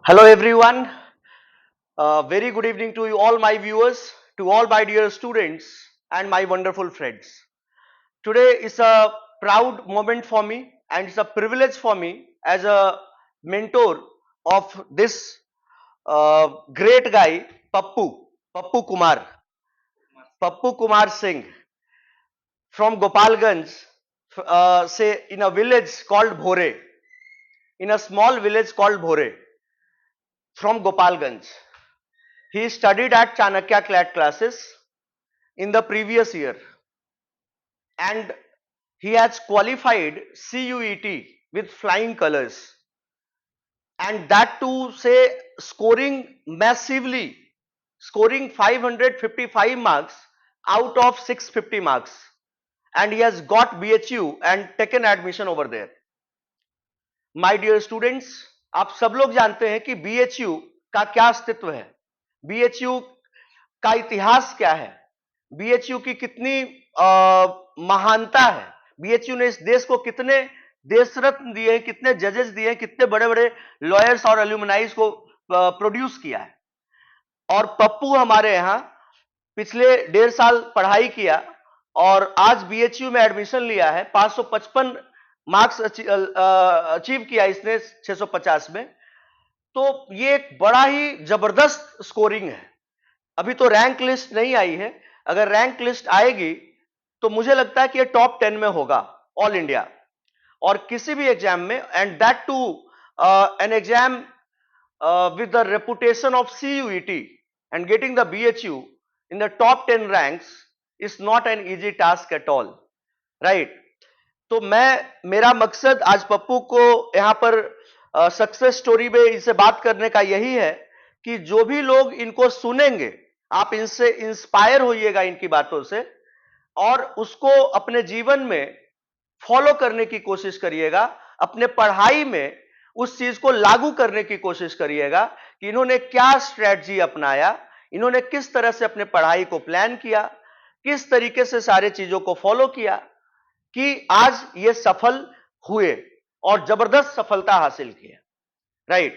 Hello everyone. Very good evening to you all my viewers, to all my dear students and my wonderful friends. Today is a proud moment for me and it's a privilege for me as a mentor of this great guy Pappu Kumar Singh from Gopalganj, say in a village called Bhore, in a small village called Bhore from Gopalganj. He studied at Chanakya CLAT classes in the previous year and he has qualified CUET with flying colors, and that too say scoring massively, scoring 555 marks out of 650 marks, and he has got BHU and taken admission over there. My dear students, आप सब लोग जानते हैं कि BHU का क्या अस्तित्व है, BHU का इतिहास क्या है, बीएचयू की कितनी महानता है, बीएचयू ने इस देश को कितने देश रत्न दिए हैं, कितने जजेस दिए हैं, कितने बड़े बड़े लॉयर्स और एल्यूमनाइज को प्रोड्यूस किया है। और पप्पू हमारे यहाँ पिछले 1.5 साल पढ़ाई किया और आज बीएचयू में एडमिशन लिया है। 555 मार्क्स अचीव किया इसने 650 में, तो ये एक बड़ा ही जबरदस्त स्कोरिंग है। अभी तो रैंक लिस्ट नहीं आई है, अगर रैंक लिस्ट आएगी तो मुझे लगता है कि ये टॉप 10 में होगा ऑल इंडिया और किसी भी एग्जाम में, and that to an exam with the reputation of CUET and getting the BHU in the top 10 ranks is not an easy task at all, right. तो मेरा मकसद आज पप्पू को यहां पर सक्सेस स्टोरी में इनसे बात करने का यही है कि जो भी लोग इनको सुनेंगे, आप इनसे इंस्पायर होइएगा इनकी बातों से और उसको अपने जीवन में फॉलो करने की कोशिश करिएगा, अपने पढ़ाई में उस चीज को लागू करने की कोशिश करिएगा कि इन्होंने क्या स्ट्रेटजी अपनाया, इन्होंने किस तरह से अपने पढ़ाई को प्लान किया, किस तरीके से सारे चीजों को फॉलो किया कि आज ये सफल हुए और जबरदस्त सफलता हासिल की है, राइट।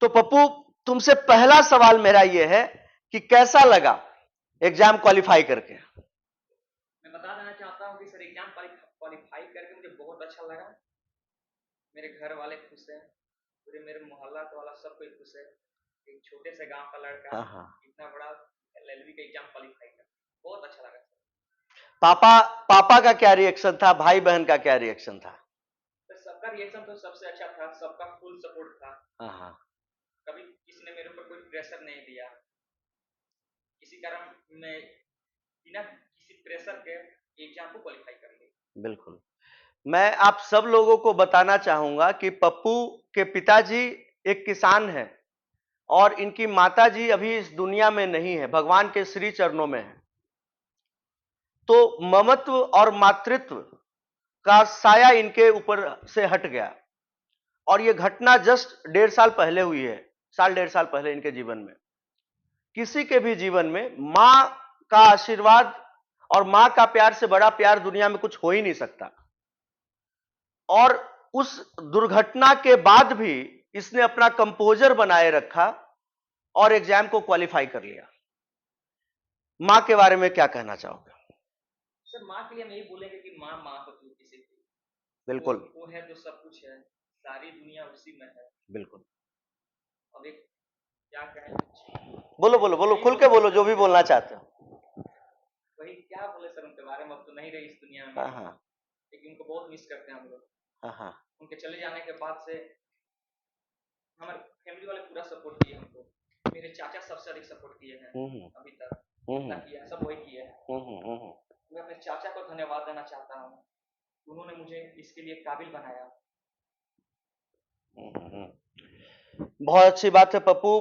तो पप्पू, तुमसे पहला सवाल मेरा यह है कि कैसा लगा एग्जाम क्वालिफाई करके? मैं बता देना चाहता हूं कि सर एग्जाम क्वालिफाई करके मुझे बहुत अच्छा लगा। मेरे घर वाले खुश हैं, पूरे मेरे मोहल्ला वाला सब कोई खुश है। एक छोटे से गांव का लड़का इतना बड़ा LLB का एग्जाम क्वालिफाई कर, बहुत अच्छा लगा सर। पापा का क्या रिएक्शन था, भाई बहन का क्या रिएक्शन था? सर सबका रिएक्शन तो सबसे अच्छा था, सबका फुल सपोर्ट था। कभी किसी ने मेरे ऊपर कोई प्रेशर नहीं दिया, किसी कारण मैं बिना किसी प्रेशर के एग्जाम को क्वालिफाई कर लिया। बिल्कुल, मैं आप सब लोगों को बताना चाहूंगा कि पप्पू के पिताजी एक किसान हैं और इनकी माताजी अभी इस दुनिया में नहीं है, भगवान के श्री चरणों में है। तो ममत्व और मातृत्व का साया इनके ऊपर से हट गया और ये घटना जस्ट 1.5 साल पहले हुई है, 1.5 साल पहले इनके जीवन में। किसी के भी जीवन में मां का आशीर्वाद और मां का प्यार से बड़ा प्यार दुनिया में कुछ हो ही नहीं सकता, और उस दुर्घटना के बाद भी इसने अपना कंपोजर बनाए रखा और एग्जाम को क्वालिफाई कर लिया। मां के बारे में क्या कहना चाहोगे? सर मां के लिए हम यही बोलेंगे कि मां होती है किसी की, बिल्कुल, वो है तो सब कुछ है, सारी दुनिया उसी में है। बिल्कुल। अब एक क्या कहें, बोलो बोलो बोलो, खुल के बोलो जो भी बोलना चाहते हो। वही क्या बोले सर उनके बारे में, अब तो नहीं रही इस दुनिया में। लेकिन उनको बहुत मिस करते हैं हम लोग। उनके चले जाने के बाद से हमारे फैमिली वाले पूरा सपोर्ट किए हमको, मेरे चाचा सबसे अधिक सपोर्ट किए हैं अभी तक, किया सब वही किए हैं। मैं अपने चाचा को धन्यवाद देना चाहता हूँ, उन्होंने मुझे इसके लिए काबिल बनाया। बहुत अच्छी बात है पप्पू।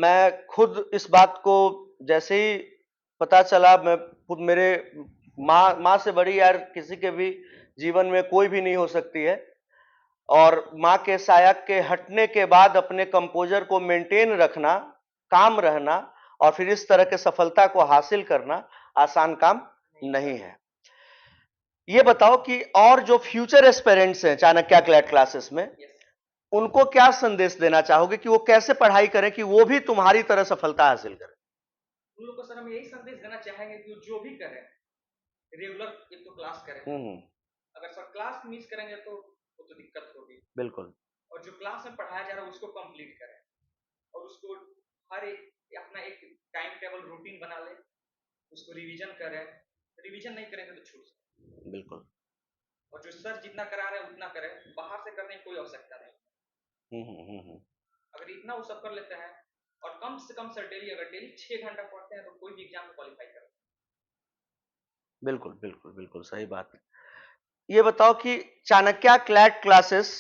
मैं खुद इस बात को जैसे ही पता चला, मैं खुद, मेरे माँ से बड़ी यार किसी के भी जीवन में कोई भी नहीं हो सकती है, और माँ के साया के हटने के बाद अपने कंपोजर को मेंटेन रखना, काम रहना और फिर इस तरह के सफलता को हासिल करना आसान काम नहीं है। ये बताओ कि और जो फ्यूचर एस्पिरेंट्स हैं चाणक्य क्लैट क्लासेस में, उनको क्या संदेश देना चाहोगे कि वो कैसे पढ़ाई करें कि वो भी तुम्हारी तरह सफलता हासिल करें? उन लोग को सर हम यही संदेश देना चाहेंगे कि वो जो भी करें रेगुलर एक तो क्लास करें। अगर सर क्लास मिस करेंगे तो वो तो दिक्कत होगी। बिल्कुल। और जो क्लास में पढ़ाया जा रहा है उसको कंप्लीट करें और उसको हर एक अपना एक टाइम टेबल रूटीन बना ले, उसको रिवीजन करें। रिवीजन नहीं करेंगे तो छूट जाए। बिल्कुल। और जो सर जितना करा रहे हैं उतना करें, बाहर से करने की कोई आवश्यकता नहीं। अगर इतना वो सब कर लेते हैं और कम से कम सर डेली अगर डेली 6 घंटा पढ़ते हैं तो कोई भी एग्जाम में क्वालिफाई कर। बिल्कुल बिल्कुल बिल्कुल सही बात है। ये बताओ कि चाणक्य क्लैट क्लासेस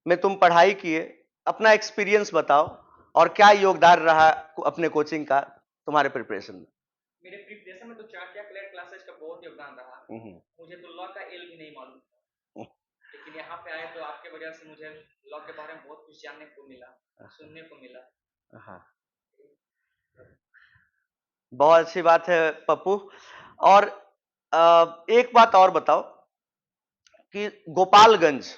में तुम पढ़ाई किए, अपना एक्सपीरियंस बताओ और क्या योगदान रहा अपने कोचिंग का तुम्हारे प्रिपरेशन में? मेरे प्रिपरेशन में तो चाणक्य क्लैट क्लासेस का बहुत योगदान रहा। मुझे तो लॉ का एल भी नहीं मालूम था, लेकिन यहाँ पे आए तो आपके वजह से मुझे लॉ के बारे में बहुत कुछ जानने को मिला, सुनने को मिला। बहुत अच्छी बात है पप्पू। और एक बात और बताओ कि गोपालगंज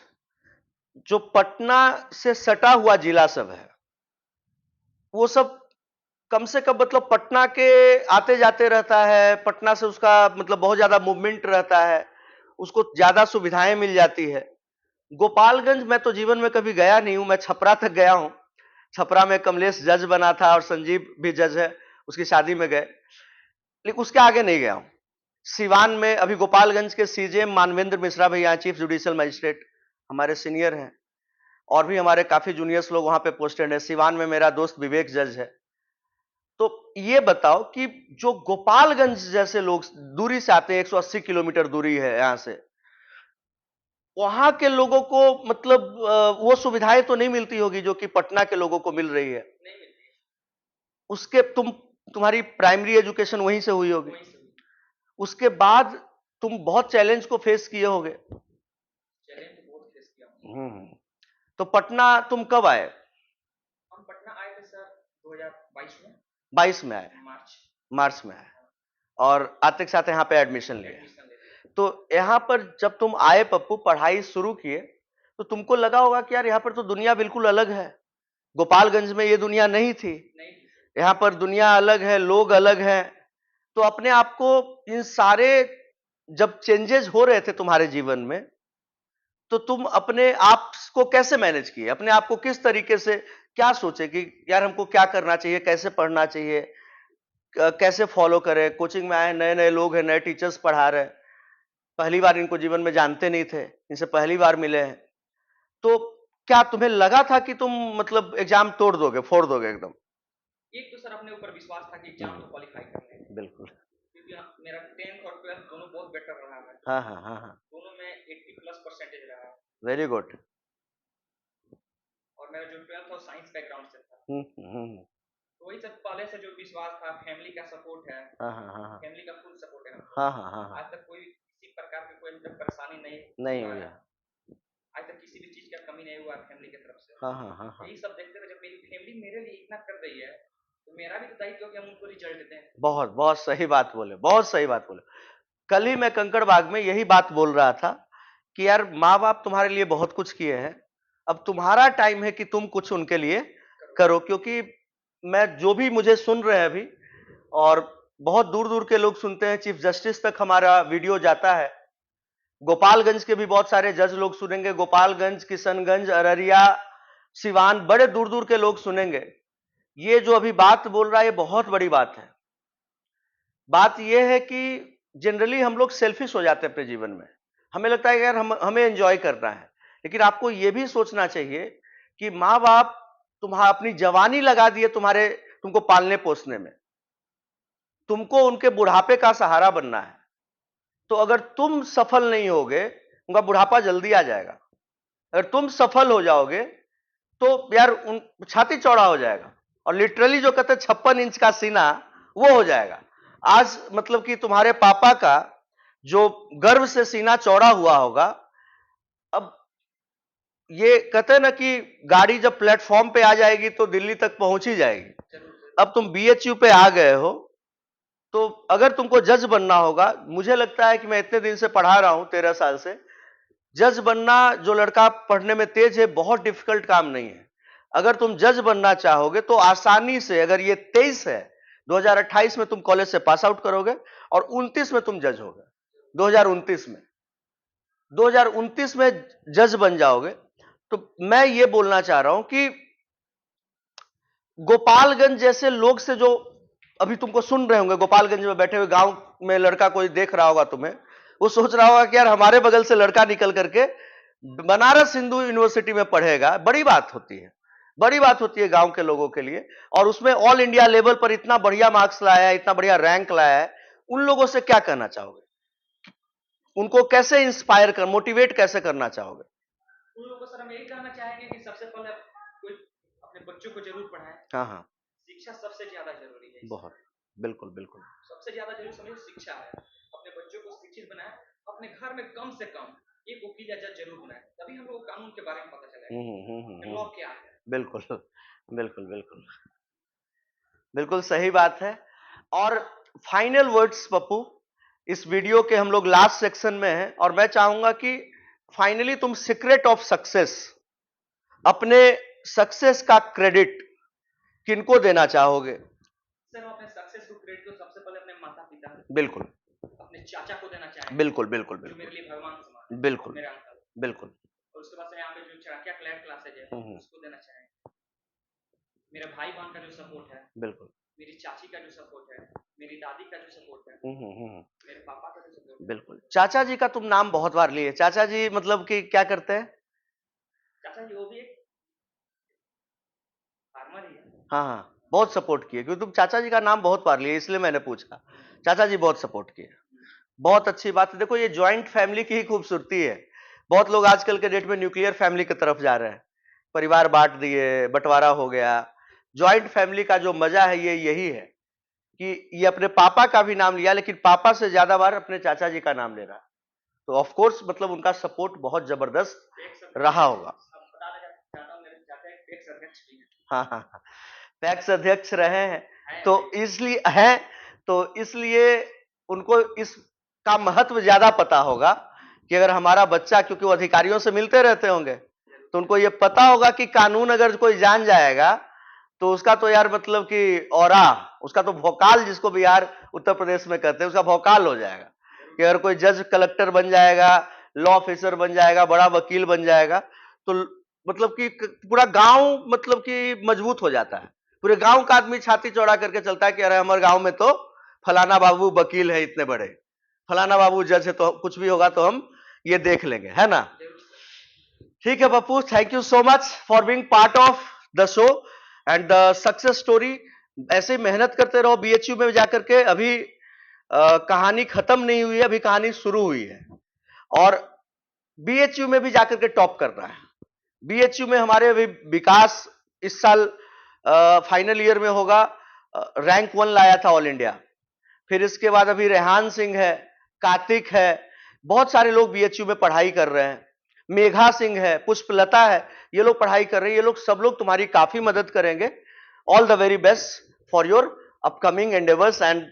जो पटना से सटा हुआ जिला सब है, वो सब कम से कम मतलब पटना के आते जाते रहता है, पटना से उसका मतलब बहुत ज्यादा मूवमेंट रहता है, उसको ज्यादा सुविधाएं मिल जाती है। गोपालगंज मैं तो जीवन में कभी गया नहीं हूं, मैं छपरा तक गया हूं। छपरा में कमलेश जज बना था और संजीव भी जज है, उसकी शादी में गए, लेकिन उसके आगे नहीं गया हूं। सिवान में अभी गोपालगंज के सीजेएम मानवेंद्र मिश्रा भैया चीफ जुडिशियल मजिस्ट्रेट हमारे सीनियर हैं, और भी हमारे काफी जूनियर्स लोग वहां पे पोस्टेड है। सिवान में मेरा दोस्त विवेक जज है। तो ये बताओ कि जो गोपालगंज जैसे लोग दूरी से आते हैं, 180 किलोमीटर दूरी है यहां से, वहां के लोगों को मतलब वो सुविधाएं तो नहीं मिलती होगी जो कि पटना के लोगों को मिल रही है। नहीं मिलती। उसके तुम्हारी प्राइमरी एजुकेशन वहीं से हुई होगी, उसके बाद तुम बहुत चैलेंज को फेस किए होगे। चैलेंज तो बहुत फेस किया। तो पटना तुम कब आए? हम पटना आए थे सर 2022 में। 22 में आए, मार्च में आए, और आते के साथ यहाँ पे एडमिशन लिए। तो यहाँ पर जब तुम आए पप्पू, पढ़ाई शुरू किए, तो तुमको लगा होगा कि यार यहाँ पर तो दुनिया बिल्कुल अलग है। गोपालगंज में ये दुनिया नहीं थी, यहाँ पर दुनिया अलग है, लोग अलग हैं। तो अपने आप को इन सारे जब चेंजेस हो रहे थे तुम्हारे जीवन में, तो तुम अपने आप को कैसे मैनेज किए? अपने आप को किस तरीके से, क्या सोचे कि यार हमको क्या करना चाहिए, कैसे पढ़ना चाहिए, कैसे फॉलो करें? कोचिंग में आए, नए नए लोग हैं, नए टीचर्स पढ़ा रहे हैं, पहली बार इनको जीवन में जानते नहीं थे, इनसे पहली बार मिले हैं। तो क्या तुम्हें लगा था कि तुम मतलब एग्जाम तोड़ दोगे, फोड़ दोगे एकदम? एक तो सर अपने ऊपर विश्वास था कि एग्जाम तो क्वालिफाई कर लेंगे। बिल्कुल। क्योंकि मेरा 10th और 12th दोनों बहुत बेटर रहा है। हाँ। दोनों में 80+ % रहा है। Very good. और मेरा जो 12th और साइंस बैकग्राउंड से था। तो वही सब पहले से जो विश्वास था, फैमिली का सपोर्ट है। फैमिली का फुल सपोर्ट है। आज तक कोई किसी प्रकार की कोई परेशानी नहीं हुई है। आज तक किसी भी चीज का कमी नहीं हुआ फैमिली की तरफ से। यही सब देखते हुए जब मेरी फैमिली मेरे लिए इतना कर रही है, तो मेरा भी तो दायित्व है कि हम उनको रिजल्ट दें। बहुत बहुत सही बात बोले, बहुत सही बात बोले। कल ही मैं कंकड़बाग में यही बात बोल रहा था कि यार माँ बाप तुम्हारे लिए बहुत कुछ किए हैं, अब तुम्हारा टाइम है कि तुम कुछ उनके लिए करो। क्योंकि मैं जो भी मुझे सुन रहे हैं अभी, और बहुत दूर दूर के लोग सुनते हैं, चीफ जस्टिस तक हमारा वीडियो जाता है, गोपालगंज के भी बहुत सारे जज लोग सुनेंगे, गोपालगंज, किशनगंज, अररिया, सिवान, बड़े दूर दूर के लोग सुनेंगे। ये जो अभी बात बोल रहा है, ये बहुत बड़ी बात है। बात यह है कि जनरली हम लोग सेल्फिश हो जाते हैं अपने जीवन में, हमें लगता है कि यार हमें एंजॉय करना है, लेकिन आपको यह भी सोचना चाहिए कि माँ बाप तुम्हारा अपनी जवानी लगा दिए तुमको पालने पोसने में, तुमको उनके बुढ़ापे का सहारा बनना है। तो अगर तुम सफल नहीं होगे, उनका बुढ़ापा जल्दी आ जाएगा। अगर तुम सफल हो जाओगे तो यार उन छाती चौड़ा हो जाएगा, और लिटरली जो कहते हैं 56 इंच का सीना, वो हो जाएगा। आज मतलब कि तुम्हारे पापा का जो गर्व से सीना चौड़ा हुआ होगा, अब ये कहते हैं ना कि गाड़ी जब प्लेटफॉर्म पे आ जाएगी तो दिल्ली तक पहुंच ही जाएगी। अब तुम बीएचयू पे आ गए हो, तो अगर तुमको जज बनना होगा, मुझे लगता है कि मैं इतने दिन से पढ़ा रहा हूं, 13 साल से, जज बनना, जो लड़का पढ़ने में तेज है, बहुत डिफिकल्ट काम नहीं है। अगर तुम जज बनना चाहोगे तो आसानी से, अगर ये 23 है, 2028 में तुम कॉलेज से पास आउट करोगे और 29 में तुम जज होगे। 2029 में 2029 में जज बन जाओगे। तो मैं ये बोलना चाह रहा हूं कि गोपालगंज जैसे लोग से, जो अभी तुमको सुन रहे होंगे, गोपालगंज में बैठे हुए गांव में लड़का कोई देख रहा होगा तुम्हें, वो सोच रहा होगा कि यार हमारे बगल से लड़का निकल करके बनारस हिंदू यूनिवर्सिटी में पढ़ेगा। बड़ी बात होती है, बड़ी बात होती है गांव के लोगों के लिए। और उसमें ऑल इंडिया लेवल पर इतना बढ़िया मार्क्स लाया है, इतना बढ़िया रैंक लाया है। उन लोगों से क्या कहना चाहोगे? उनको कैसे इंस्पायर कर, मोटिवेट कैसे करना चाहोगे? उन लोगों को सर हम यही कहना चाहेंगे कि सबसे पहले कोई अपने बच्चों को जरूर पढ़ाएं। हाँ हाँ, शिक्षा सबसे ज्यादा जरूरी है। बहुत, बिल्कुल बिल्कुल, सबसे ज्यादा जरूरी समझो शिक्षा है। अपने बच्चों को शिक्षित बनाएं, अपने घर में कम से कम एक वकील या जज जरूर बनाएं, तभी हम लोग को कानून के बारे में पता चलेगा लॉ क्या है। बिल्कुल बिल्कुल बिल्कुल बिल्कुल सही बात है। और फाइनल वर्ड्स पप्पू, इस वीडियो के हम लोग लास्ट सेक्शन में हैं और मैं चाहूंगा कि फाइनली तुम सीक्रेट ऑफ सक्सेस, अपने सक्सेस का क्रेडिट किनको देना चाहोगे? सर अपने सक्सेस को क्रेडिट तो सबसे पहले अपने माता पिता, बिल्कुल, अपने चाचा को देना चाहेंगे। बिल्कुल बिल्कुल जो बिल्कुल, मेरे लिए भगवान समान, बिल्कुल मेरे अंकल। बिल्कुल, और उसके बाद से यहाँ पे जो चढ़ाकिया क्लासेज है उसको देना चाहेंगे। मेरे भाई बहन का जो सपोर्ट है, बिल्कुल, मेरी चाची का जो सपोर्ट है, मेरी दादी का जो सपोर्ट है, मेरे पापा का जो सपोर्ट है। बिल्कुल। चाचा जी का तुम नाम बहुत बार लिए, चाचा जी मतलब कि क्या करते हैं? चाचा जी वो भी एक फार्मर ही है। हाँ हाँ, बहुत सपोर्ट किए, क्योंकि तुम चाचा जी का नाम बहुत बार लिए, इसलिए मैंने पूछा। चाचा जी बहुत सपोर्ट किए, बहुत अच्छी बात है। देखो ये ज्वाइंट फैमिली की ही खूबसूरती है। बहुत लोग आजकल के डेट में न्यूक्लियर फैमिली की तरफ जा रहे हैं, परिवार बांट दिए, बंटवारा हो गया। ज्वाइंट फैमिली का जो मजा है ये यही है कि ये अपने पापा का भी नाम लिया, लेकिन पापा से ज्यादा बार अपने चाचा जी का नाम ले रहा है। तो ऑफ कोर्स मतलब उनका सपोर्ट बहुत जबरदस्त रहा होगा। हाँ हाँ हाँ, पैक्स अध्यक्ष रहे हैं, तो इसलिए उनको इसका महत्व ज्यादा पता होगा कि अगर हमारा बच्चा, क्योंकि वो अधिकारियों से मिलते रहते होंगे, तो उनको ये पता होगा कि कानून अगर कोई जान जाएगा तो उसका तो यार मतलब कि औरा, उसका तो भौकाल, जिसको बिहार उत्तर प्रदेश में कहते हैं, उसका भौकाल हो जाएगा। कि अगर कोई जज कलेक्टर बन जाएगा, लॉ ऑफिसर बन जाएगा, बड़ा वकील बन जाएगा, तो मतलब कि पूरा गांव मतलब कि मजबूत हो जाता है। पूरे गांव का आदमी छाती चौड़ा करके चलता है कि अरे हमारे गांव में तो फलाना बाबू वकील है इतने बड़े, फलाना बाबू जज है, तो कुछ भी होगा तो हम ये देख लेंगे, है ना? ठीक है Pappu, thank you so much for being part of the show and the success story. ऐसे मेहनत करते रहो बीएचयू में जाकर के। अभी कहानी खत्म नहीं हुई है, अभी कहानी शुरू हुई है और बीएचयू में भी जाकर के टॉप करना है। बीएचयू में हमारे अभी विकास इस साल फाइनल ईयर में होगा, रैंक 1 लाया था ऑल इंडिया। फिर इसके बाद अभी रेहान सिंह है, कार्तिक है, बहुत सारे लोग बीएचयू में पढ़ाई कर रहे हैं। मेघा सिंह है, पुष्पलता है, ये लोग पढ़ाई कर रहे हैं। ये लोग सब लोग तुम्हारी काफी मदद करेंगे। All the very best for your upcoming endeavours and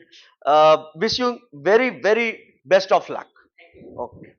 wish you very very best of luck. Okay.